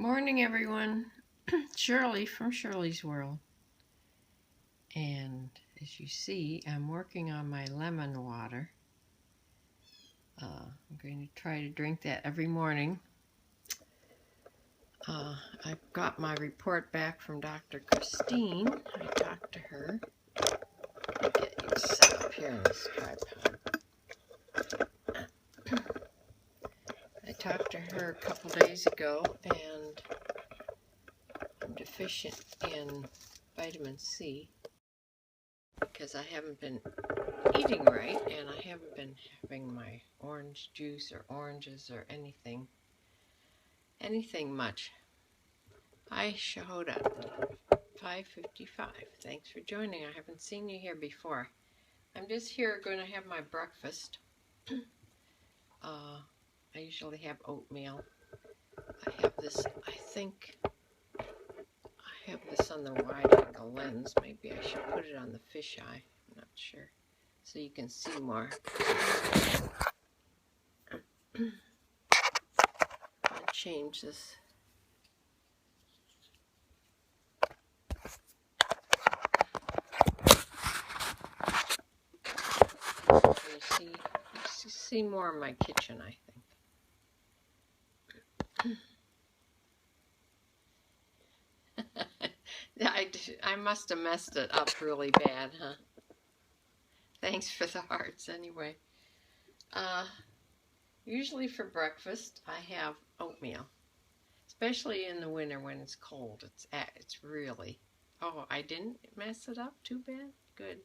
Morning, everyone. Shirley from Shirley's World. And as you see, I'm working on my lemon water. I'm going to try to drink that every morning. I got my report back from Dr. Christine. I talked to her. Get you set up here on this tripod. I talked to her a couple days ago, and I'm deficient in vitamin C because I haven't been eating right, and I haven't been having my orange juice or oranges or anything much. I showed up at 5:55. Thanks for joining. I haven't seen you here before. I'm just here going to have my breakfast. I usually have oatmeal. I have this, I think, I have this on the wide angle lens. Maybe I should put it on the fisheye. I'm not sure. So you can see more. I'll change this. You see more of my kitchen, I think. I must have messed it up really bad, huh? Thanks for the hearts, anyway. Usually for breakfast, I have oatmeal, especially in the winter when it's cold. It's really. Oh, I didn't mess it up too bad. Good.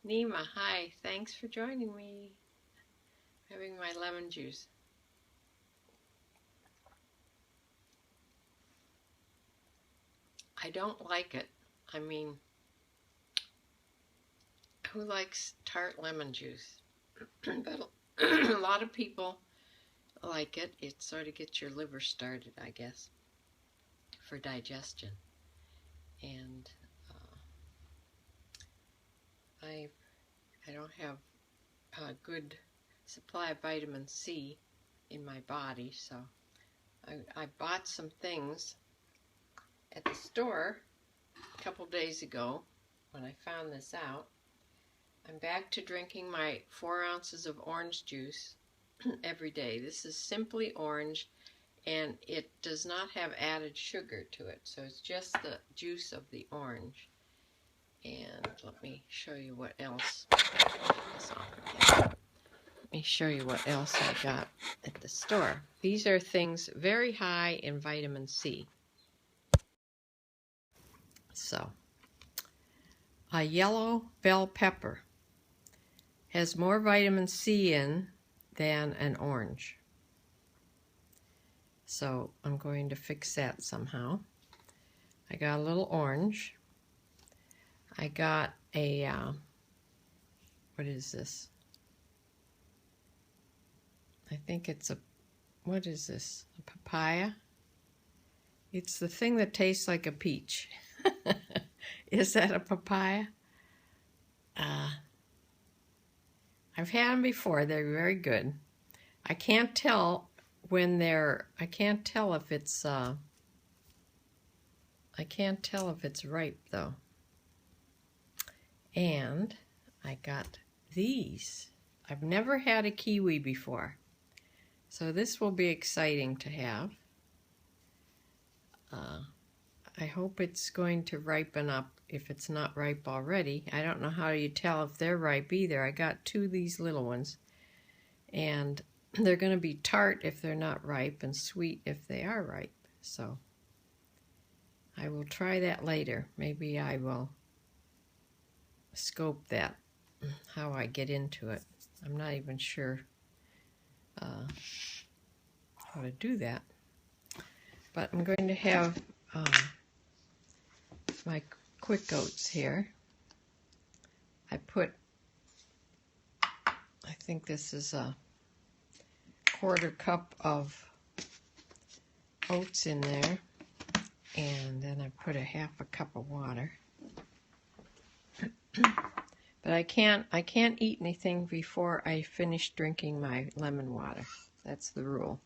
Nima, hi. Thanks for joining me. Having my lemon juice. I don't like it. I mean, who likes tart lemon juice? But a lot of people like it. It sort of gets your liver started, I guess, for digestion. And I don't have a good supply of vitamin C in my body, so I bought some things at the store a couple days ago when I found this out. I'm back to drinking my 4 ounces of orange juice every day. This is simply orange, and it does not have added sugar to it, so it's just the juice of the orange. And let me show you what else. Let me show you what else I got at the store. These are things very high in vitamin C. So, a yellow bell pepper has more vitamin C in than an orange. So I'm going to fix that somehow. I got a little orange. I got a, what is this? I think it's what is this? A papaya? It's the thing that tastes like a peach. Is that a papaya? I've had them before. They're very good. I can't tell when I can't tell if it's ripe though. And I got these. I've never had a kiwi before, so this will be exciting to have. I hope it's going to ripen up if it's not ripe already. I don't know how you tell if they're ripe either. I got 2 of these little ones, and they're going to be tart if they're not ripe and sweet if they are ripe. So I will try that later. Maybe I will scope that, how I get into it. I'm not even sure how to do that. But I'm going to have my quick oats here. I think this is a 1/4 cup of oats in there, and then I put a 1/2 cup of water. But I can't eat anything before I finish drinking my lemon water. That's the rule.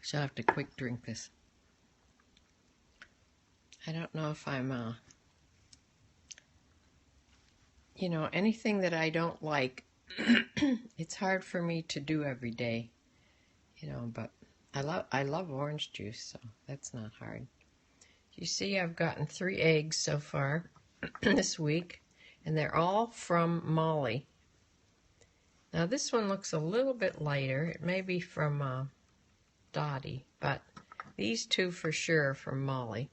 So I'll have to quick drink this. I don't know if I'm, anything that I don't like, it's hard for me to do every day, but I love orange juice, so that's not hard. You see, I've gotten 3 eggs so far this week, and they're all from Molly. Now this one looks a little bit lighter. It may be from Dottie, but these 2 for sure are from Molly.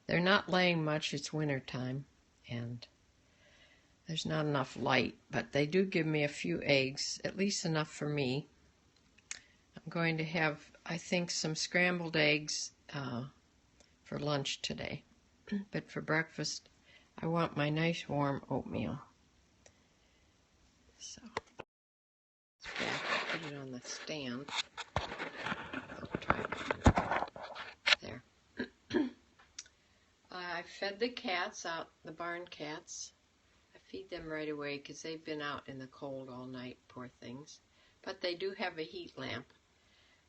They're not laying much. It's winter time, and there's not enough light, but they do give me a few eggs, at least enough for me. I'm going to have, I think, some scrambled eggs for lunch today. But for breakfast, I want my nice warm oatmeal. So, put it on the stand. I'll try it. There. I fed the cats out, the barn cats. I feed them right away because they've been out in the cold all night, poor things. But they do have a heat lamp.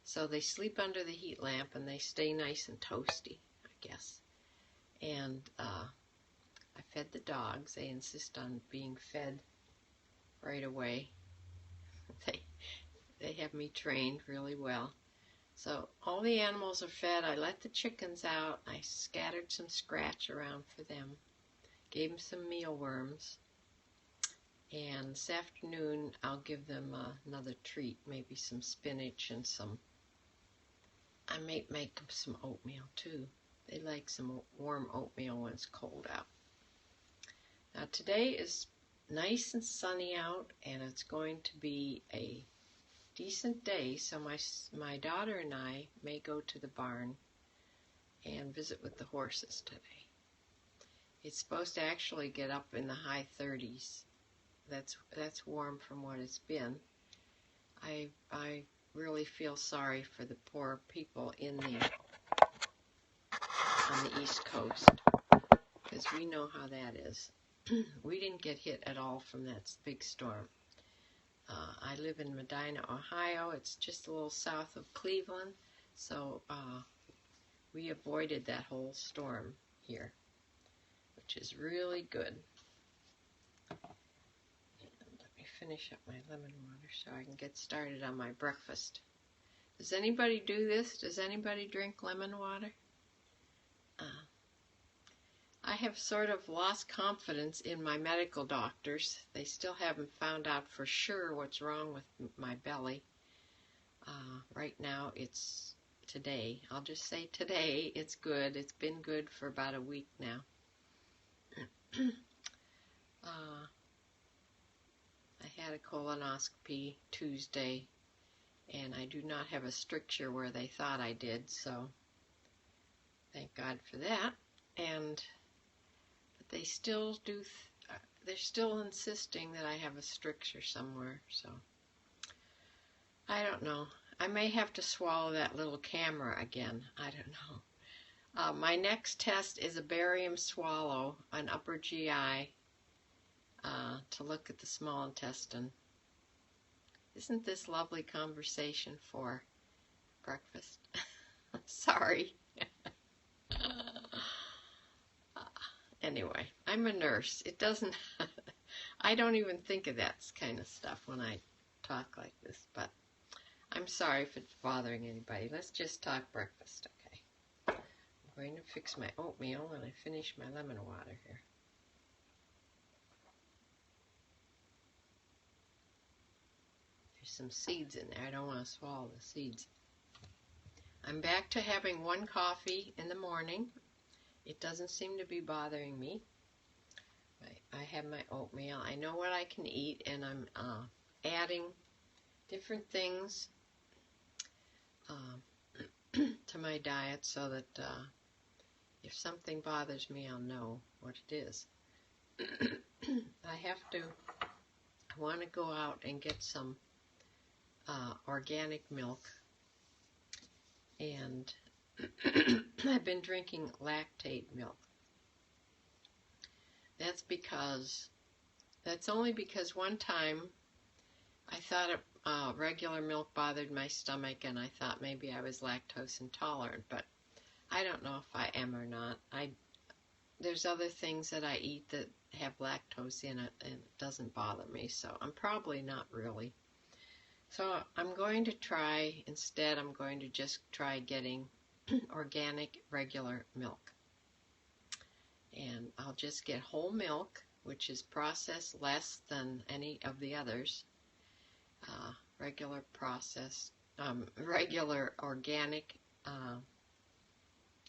So they sleep under the heat lamp and they stay nice and toasty, I guess. And I fed the dogs. They insist on being fed right away. They have me trained really well. So all the animals are fed. I let the chickens out. I scattered some scratch around for them. Gave them some mealworms. And this afternoon I'll give them another treat, maybe some spinach and I may make them some oatmeal too. They like some warm oatmeal when it's cold out. Now today is nice and sunny out, and it's going to be a decent day, so my daughter and I may go to the barn and visit with the horses today. It's supposed to actually get up in the high 30s. That's warm from what it's been. I really feel sorry for the poor people on the East Coast, because we know how that is. We didn't get hit at all from that big storm. I live in Medina, Ohio. It's just a little south of Cleveland, so we avoided that whole storm here, which is really good. And let me finish up my lemon water so I can get started on my breakfast. Does anybody do this? Does anybody drink lemon water? I have sort of lost confidence in my medical doctors. They still haven't found out for sure what's wrong with my belly. Right now, it's today. I'll just say today it's good. It's been good for about a week now. I had a colonoscopy Tuesday, and I do not have a stricture where they thought I did, so thank God for that. But they still do, they're still insisting that I have a stricture somewhere, so I don't know. I may have to swallow that little camera again. I don't know. My next test is a barium swallow, an upper GI, to look at the small intestine. Isn't this lovely conversation for breakfast? Sorry. Anyway, I'm a nurse. It doesn't, I don't even think of that kind of stuff when I talk like this, but I'm sorry if it's bothering anybody. Let's just talk breakfast, okay? I'm going to fix my oatmeal when I finish my lemon water here. There's some seeds in there. I don't want to swallow the seeds. I'm back to having 1 coffee in the morning. It doesn't seem to be bothering me. I have my oatmeal. I know what I can eat, and I'm adding different things to my diet so that if something bothers me, I'll know what it is. I want to go out and get some organic milk, and I've been drinking lactate milk. That's only because one time I thought regular milk bothered my stomach, and I thought maybe I was lactose intolerant, but I don't know if I am or not. There's other things that I eat that have lactose in it, and it doesn't bother me, so I'm probably not really. So I'm going to try, instead, I'm going to just try getting organic regular milk. And I'll just get whole milk, which is processed less than any of the others. Regular organic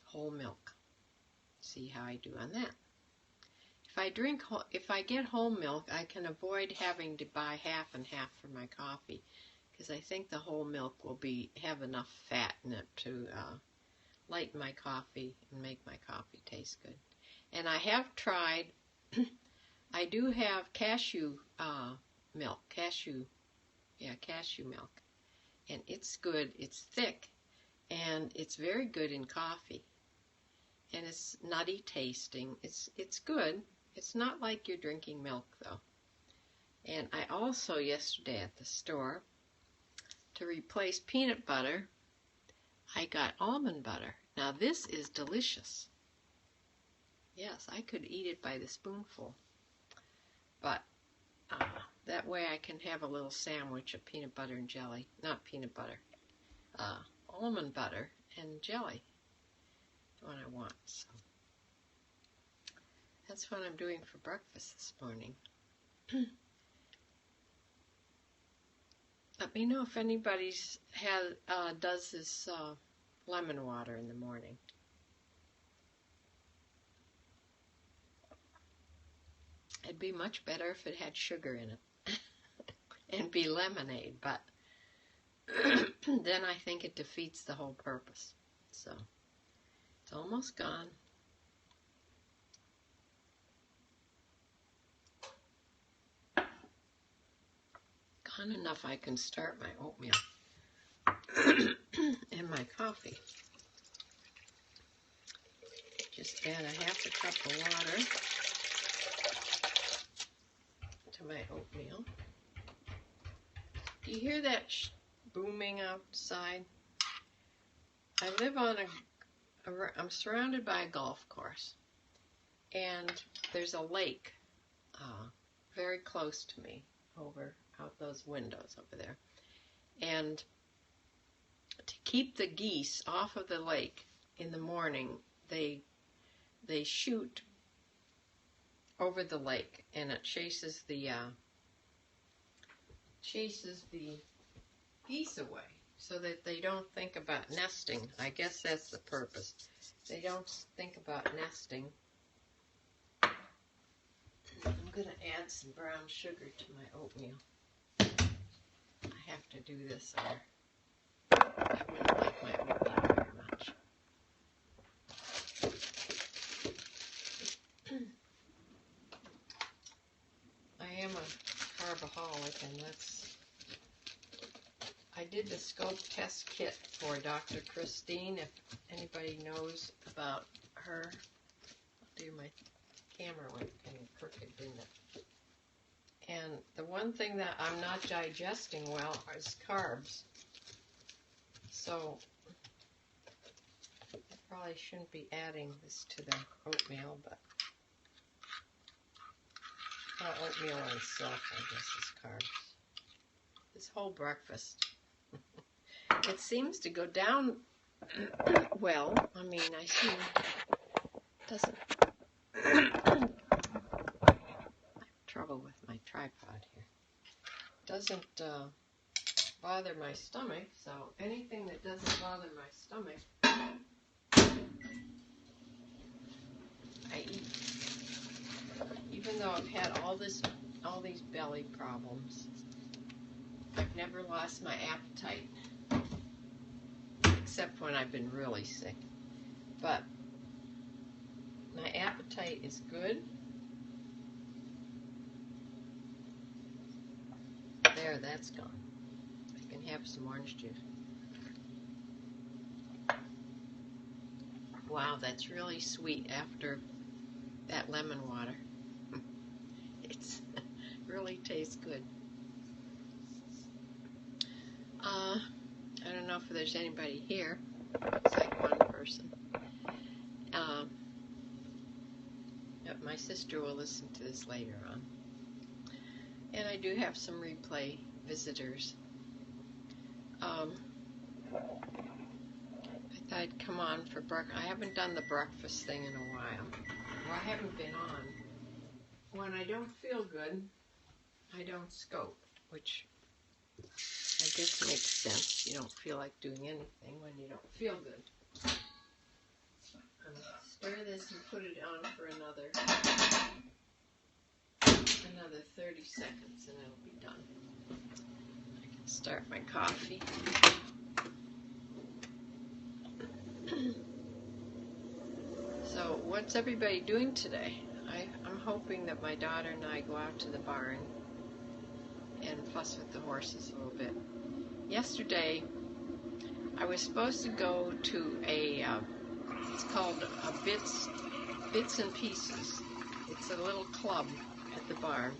whole milk. See how I do on that. If I get whole milk, I can avoid having to buy half and half for my coffee, because I think the whole milk will have enough fat in it to lighten my coffee and make my coffee taste good. And I have tried, I do have cashew milk, cashew milk, and it's good. It's thick, and it's very good in coffee, and it's nutty tasting. It's good. It's not like you're drinking milk, though. And I also, yesterday at the store, to replace peanut butter, I got almond butter. Now this is delicious. Yes, I could eat it by the spoonful, but that way I can have a little sandwich of peanut butter and jelly. Not peanut butter, almond butter and jelly, what I want. So that's what I'm doing for breakfast this morning. Let me know if anybody does this lemon water in the morning. It'd be much better if it had sugar in it and be lemonade, but then I think it defeats the whole purpose. So it's almost gone. Gone enough I can start my oatmeal and my coffee. Just add a half a cup of water to my oatmeal. Do you hear that booming outside? I live on I'm surrounded by a golf course, and there's a lake very close to me out those windows over there. And to keep the geese off of the lake in the morning, they shoot over the lake, and it chases the geese away so that they don't think about nesting. I guess that's the purpose. They don't think about nesting. I'm going to add some brown sugar to my oatmeal. I have to do this or I wouldn't like my oatmeal very much. I am a carbaholic, and I did the scope test kit for Dr. Christine. If anybody knows about her, I'll do my camera went kind of crooked, didn't it? And the one thing that I'm not digesting well is carbs. So I probably shouldn't be adding this to the oatmeal, but oatmeal in itself, I guess, is carbs. This whole breakfast. It seems to go down well. I mean, I see it doesn't. I have trouble with my tripod here. Doesn't bother my stomach, so anything that doesn't bother my stomach, I eat. Even though I've had all these belly problems, I've never lost my appetite, except when I've been really sick. But my appetite is good. There, that's gone. I can have some orange juice. Wow, that's really sweet after that lemon water. It really tastes good. I don't know if there's anybody here. It's like one person. My sister will listen to this later on. And I do have some replay visitors. I thought I'd come on for breakfast. I haven't done the breakfast thing in a while. Well, I haven't been on. When I don't feel good, I don't scope, which I guess makes sense. You don't feel like doing anything when you don't feel good. I'm going to stir this and put it on for another 30 seconds and it'll be done. I can start my coffee. So what's everybody doing today? I'm hoping that my daughter and I go out to the barn and fuss with the horses a little bit. Yesterday I was supposed to go to a it's called a Bits and Pieces. It's a little club at the barn.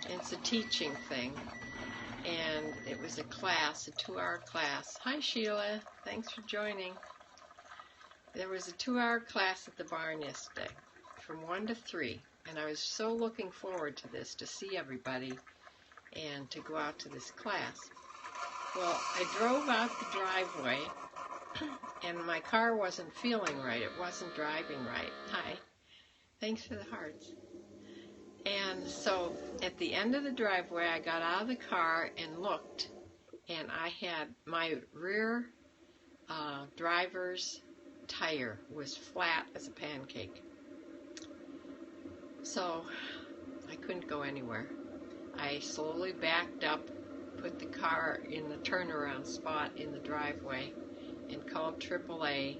It's a teaching thing, and it was a class, a 2-hour class. Hi Sheila, thanks for joining. There was a 2-hour class at the barn yesterday from 1 to 3, and I was so looking forward to this, to see everybody and to go out to this class. Well, I drove out the driveway and my car wasn't feeling right. It wasn't driving right. Hi. Thanks for the hearts. And so at the end of the driveway, I got out of the car and looked, and I had my rear driver's tire was flat as a pancake. So I couldn't go anywhere. I slowly backed up, put the car in the turnaround spot in the driveway, and called AAA.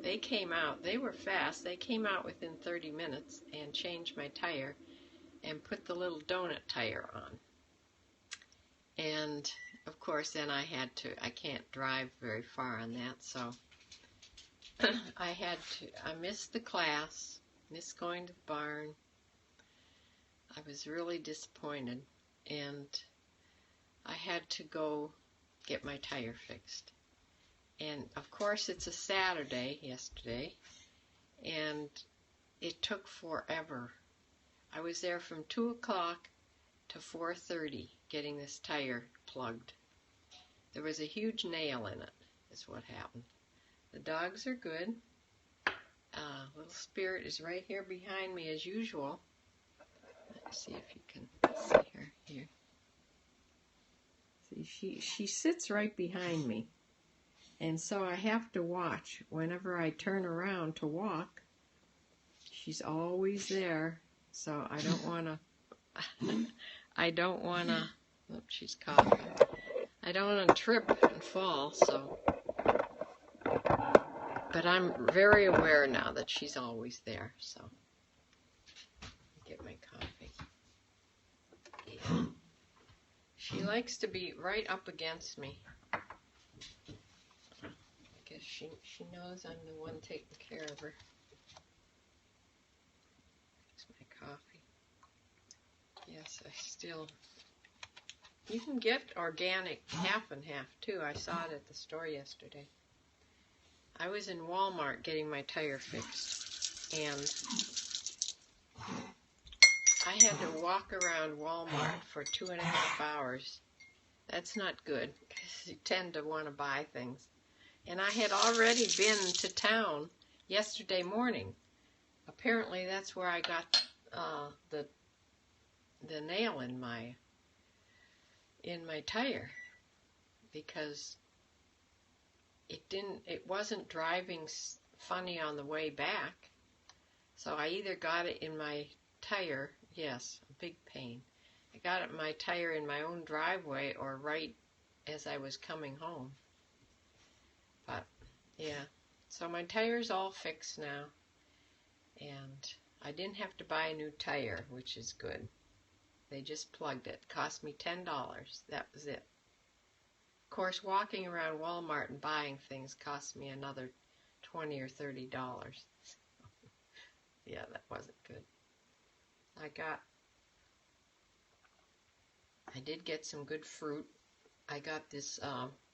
They came out. They were fast. They came out within 30 minutes and changed my tire and put the little donut tire on. And of course then I can't drive very far on that, so I missed the class, missed going to the barn. I was really disappointed, and I had to go get my tire fixed. And of course it's a Saturday yesterday, and it took forever. I was there from 2 o'clock to 4:30 getting this tire plugged. There was a huge nail in it, is what happened. The dogs are good. Little Spirit is right here behind me as usual. Let's see if you can see her here. See, she sits right behind me. And so I have to watch. Whenever I turn around to walk, she's always there. So I don't want to, oops, she's coughing. I don't want to trip and fall, so. But I'm very aware now that she's always there, so. Get my coffee. Yeah. She likes to be right up against me. She knows I'm the one taking care of her. Here's my coffee. Yes, you can get organic half and half too. I saw it at the store yesterday. I was in Walmart getting my tire fixed, and I had to walk around Walmart for 2.5 hours. That's not good, because you tend to want to buy things. And I had already been to town yesterday morning. Apparently that's where I got the nail in my tire, because it wasn't driving funny on the way back. So I either got it in my tire, yes, a big pain. I got it in my tire in my own driveway or right as I was coming home. But, yeah, so my tire's all fixed now, and I didn't have to buy a new tire, which is good. They just plugged it. Cost me $10. That was it. Of course, walking around Walmart and buying things cost me another $20 or $30. Yeah, that wasn't good. I did get some good fruit. I got this,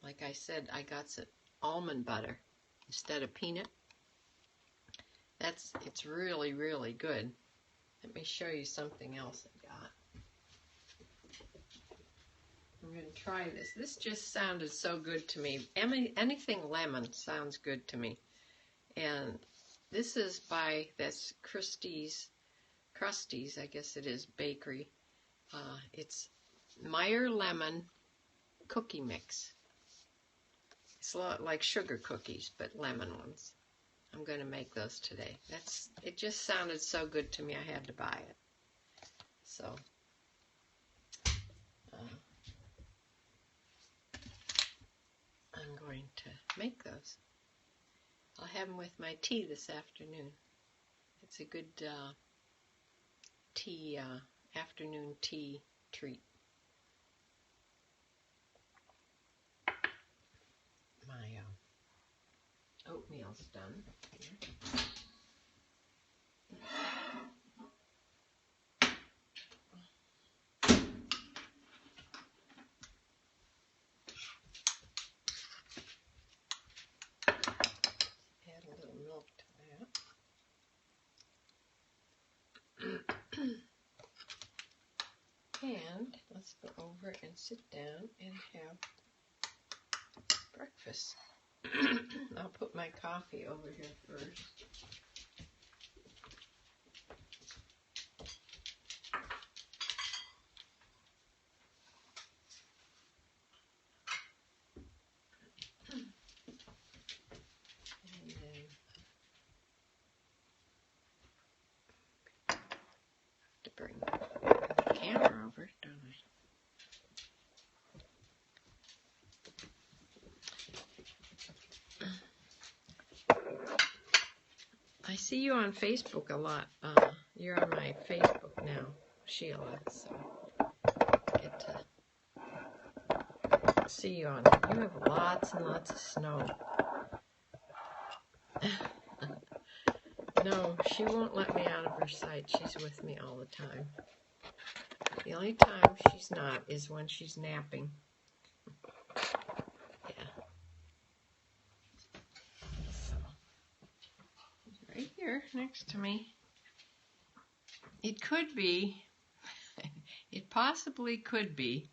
like I said, I got some almond butter instead of peanut. It's really, really good. Let me show you something else I got. I'm going to try this. This just sounded so good to me. Anything lemon sounds good to me. And this is by this Krusty's, I guess it is, bakery. It's Meyer Lemon Cookie Mix. It's a lot like sugar cookies, but lemon ones. I'm going to make those today. It just sounded so good to me, I had to buy it. So, I'm going to make those. I'll have them with my tea this afternoon. It's a good afternoon tea treat. My oatmeal's done. Add a little milk to that. And let's go over and sit down and have breakfast. I'll put my coffee over here first. And then to bring the camera over, don't I? I see you on Facebook a lot. You're on my Facebook now, Sheila, so I get to see you on it. You have lots and lots of snow. No, she won't let me out of her sight. She's with me all the time. The only time she's not is when she's napping. Yeah. So, right here next to me. It could be, it possibly could be,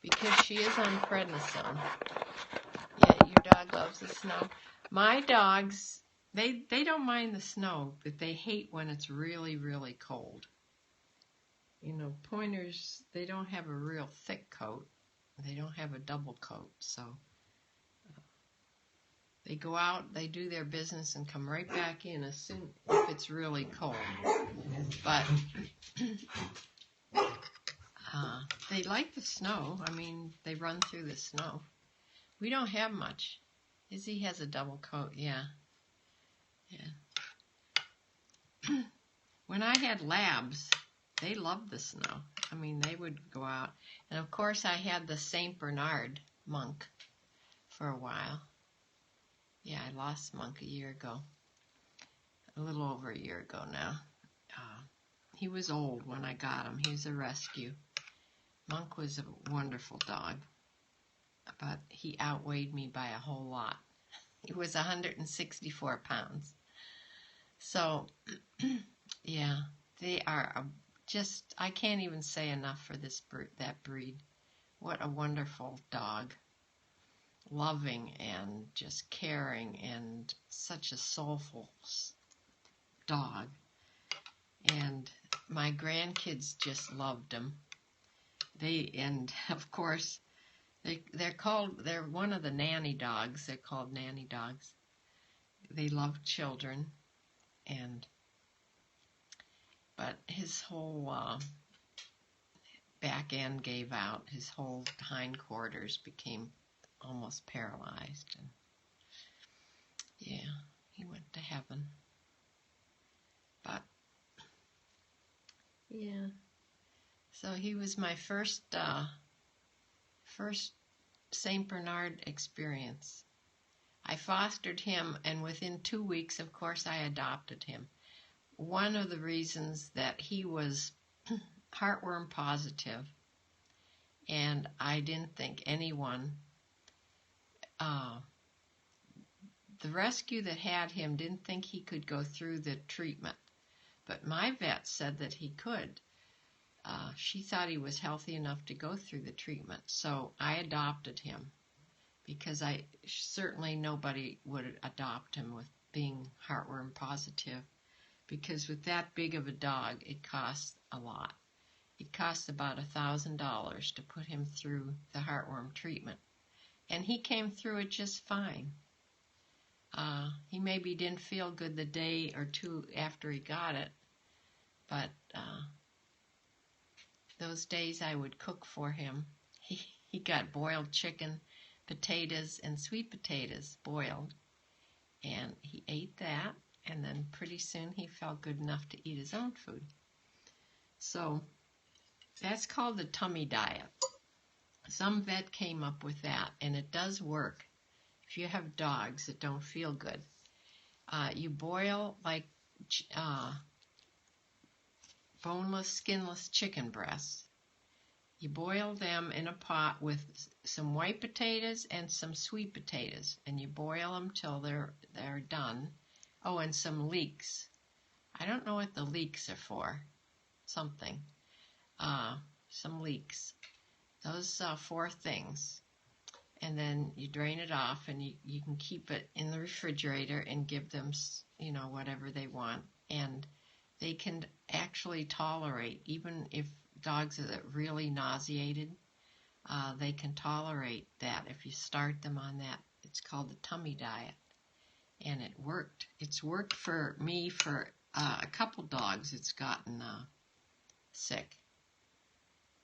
because she is on prednisone. Yeah, your dog loves the snow. My dogs, they don't mind the snow, but they hate when it's really, really cold. You know, pointers, they don't have a real thick coat. They don't have a double coat, so they go out, they do their business, and come right back in as soon if it's really cold. But they like the snow. I mean, they run through the snow. We don't have much. Izzy has a double coat, yeah. When I had labs, they loved the snow. I mean, they would go out. And of course, I had the St. Bernard Monk for a while. Yeah, I lost Monk a year ago. A little over a year ago now. He was old when I got him. He was a rescue. Monk was a wonderful dog, but he outweighed me by a whole lot. He was 164 pounds. So, yeah, they are just, I can't even say enough for that breed. What a wonderful dog. Loving and just caring and such a soulful dog. And my grandkids just loved him. And of course, they're one of the nanny dogs. They're called nanny dogs. They love children, but his whole back end gave out. His whole hindquarters became almost paralyzed, and yeah, he went to heaven. But yeah, so he was my first St. Bernard experience. I fostered him, and within 2 weeks, of course, I adopted him. One of the reasons that he was heartworm positive, and I didn't think anyone, the rescue that had him didn't think he could go through the treatment, but my vet said that he could. She thought he was healthy enough to go through the treatment, so I adopted him, because certainly nobody would adopt him with being heartworm positive, because with that big of a dog, it costs a lot. It costs about $1,000 to put him through the heartworm treatment, and he came through it just fine. He maybe didn't feel good the day or two after he got it, but those days I would cook for him. He got boiled chicken, potatoes, and sweet potatoes boiled, and he ate that, and then pretty soon he felt good enough to eat his own food. So that's called the tummy diet. Some vet came up with that, and it does work. If you have dogs that don't feel good, you boil like boneless, skinless chicken breasts. You boil them in a pot with some white potatoes and some sweet potatoes, and you boil them till they're done. Oh, and some leeks. I don't know what the leeks are for. Something. Some leeks. Those 4 things. And then you drain it off, and you can keep it in the refrigerator and give them, whatever they want. And they can actually tolerate, even if dogs are really nauseated, they can tolerate that if you start them on that. It's called the tummy diet. And it worked. It's worked for me for a couple dogs. It's gotten sick.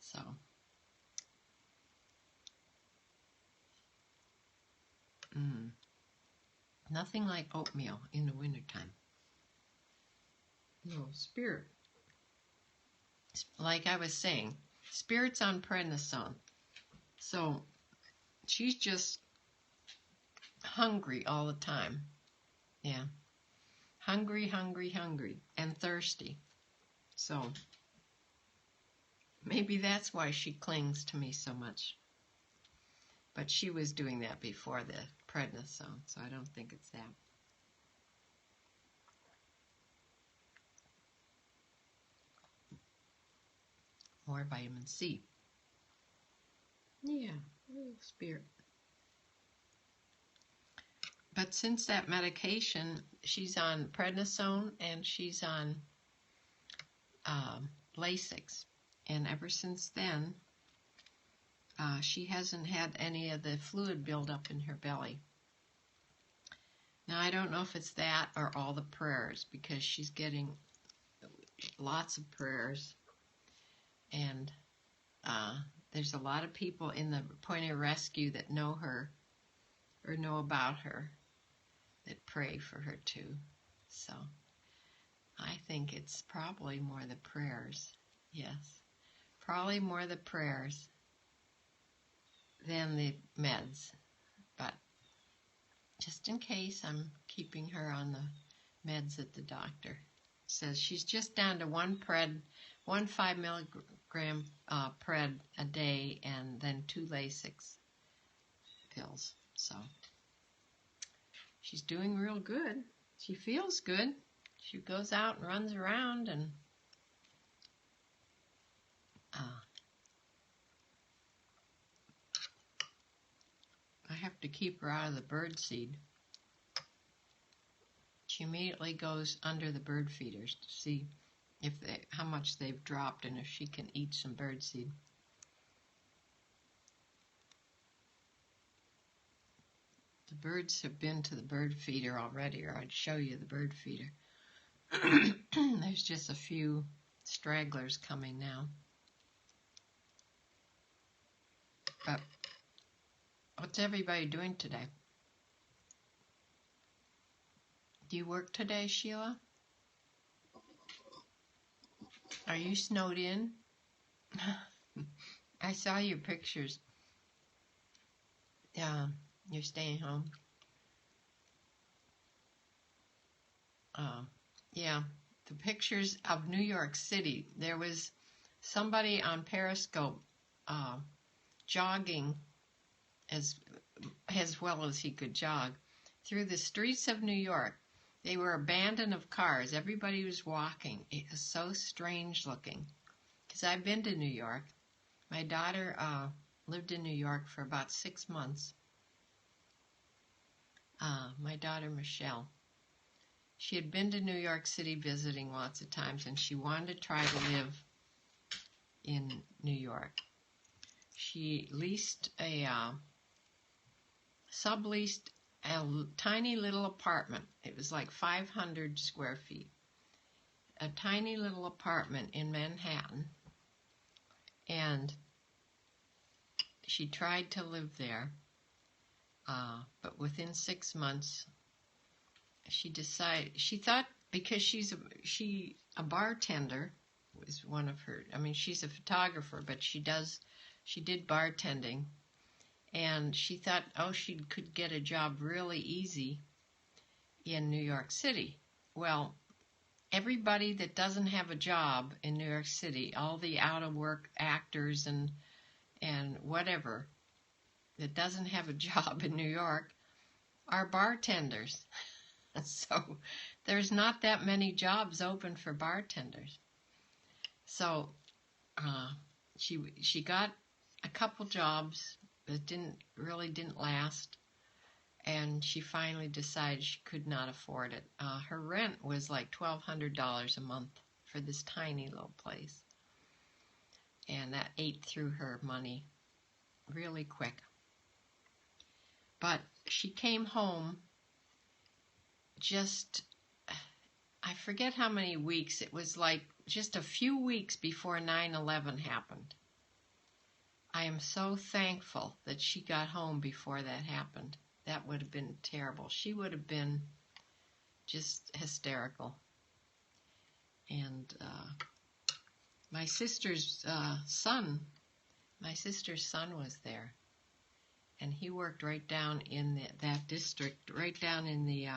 So. Nothing like oatmeal in the wintertime. No, Spirit. Like I was saying, Spirit's on prednisone. So she's just hungry all the time. Yeah. Hungry, hungry, hungry, and thirsty. So maybe that's why she clings to me so much. But she was doing that before the prednisone, so I don't think it's that. More vitamin C. Yeah, Spirit. But since that medication, she's on prednisone and she's on Lasix. And ever since then, she hasn't had any of the fluid buildup in her belly. Now, I don't know if it's that or all the prayers, because she's getting lots of prayers. And there's a lot of people in the Point of Rescue that know her or know about her that pray for her too. So I think it's probably more the prayers. Yes, probably more the prayers than the meds. But just in case, I'm keeping her on the meds that the doctor says. She's just down to one 5 milligram pred a day, and then 2 Lasix pills. So she's doing real good. She feels good. She goes out and runs around, and I have to keep her out of the bird seed. She immediately goes under the bird feeders to see how much they've dropped and if she can eat some bird seed. The birds have been to the bird feeder already, or I'd show you the bird feeder. There's just a few stragglers coming now. But what's everybody doing today? Do you work today, Sheila? Are you snowed in? I saw your pictures. Yeah, you're staying home. Yeah, the pictures of New York City. There was somebody on Periscope jogging as well as he could jog through the streets of New York. They were abandoned of cars. Everybody was walking. It was so strange looking. Because I've been to New York. My daughter lived in New York for about 6 months. My daughter, Michelle. She had been to New York City visiting lots of times, and she wanted to try to live in New York. She subleased a tiny little apartment. It was like 500 square feet. A tiny little apartment in Manhattan. And she tried to live there. But within 6 months, she thought, because she's a bartender, was one of her, she's a photographer, but she did bartending. And she thought, she could get a job really easy in New York City. Well, everybody that doesn't have a job in New York City, all the out-of-work actors and whatever that doesn't have a job in New York are bartenders. So there's not that many jobs open for bartenders. So she got a couple jobs that didn't last, and she finally decided she could not afford it. Her rent was like $1,200 a month for this tiny little place, and that ate through her money really quick. But she came home I forget how many weeks. It was like just a few weeks before 9/11 happened. I am so thankful that she got home before that happened. That would have been terrible. She would have been just hysterical. And my sister's son was there. And he worked right down in that district, right down in the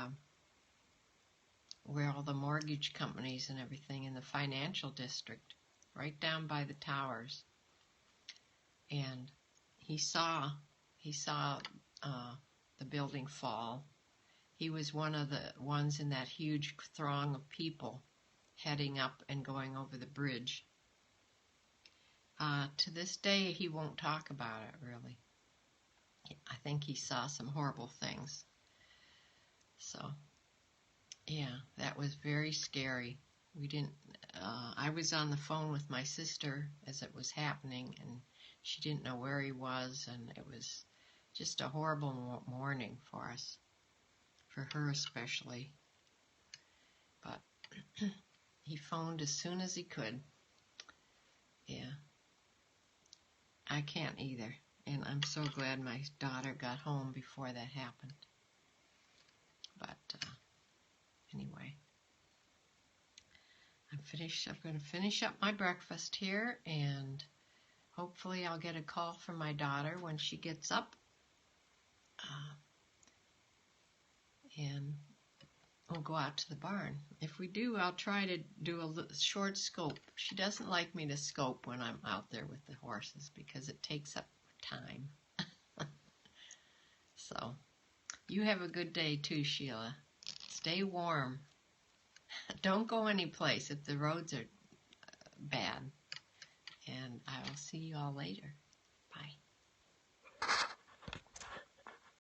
where all the mortgage companies and everything, in the financial district, right down by the towers. And he saw the building fall. He was one of the ones in that huge throng of people heading up and going over the bridge. To this day, he won't talk about it, really. I think he saw some horrible things. So, yeah, that was very scary. I was on the phone with my sister as it was happening, and she didn't know where he was, and it was just a horrible morning for us, for her especially. But he phoned as soon as he could. Yeah, I can't either. And I'm so glad my daughter got home before that happened. But anyway, I'm going to finish up my breakfast here, and hopefully I'll get a call from my daughter when she gets up. And we'll go out to the barn. If we do, I'll try to do a short scope. She doesn't like me to scope when I'm out there with the horses because it takes up time. So, you have a good day too, Sheila. Stay warm. Don't go anyplace if the roads are bad. And I will see you all later.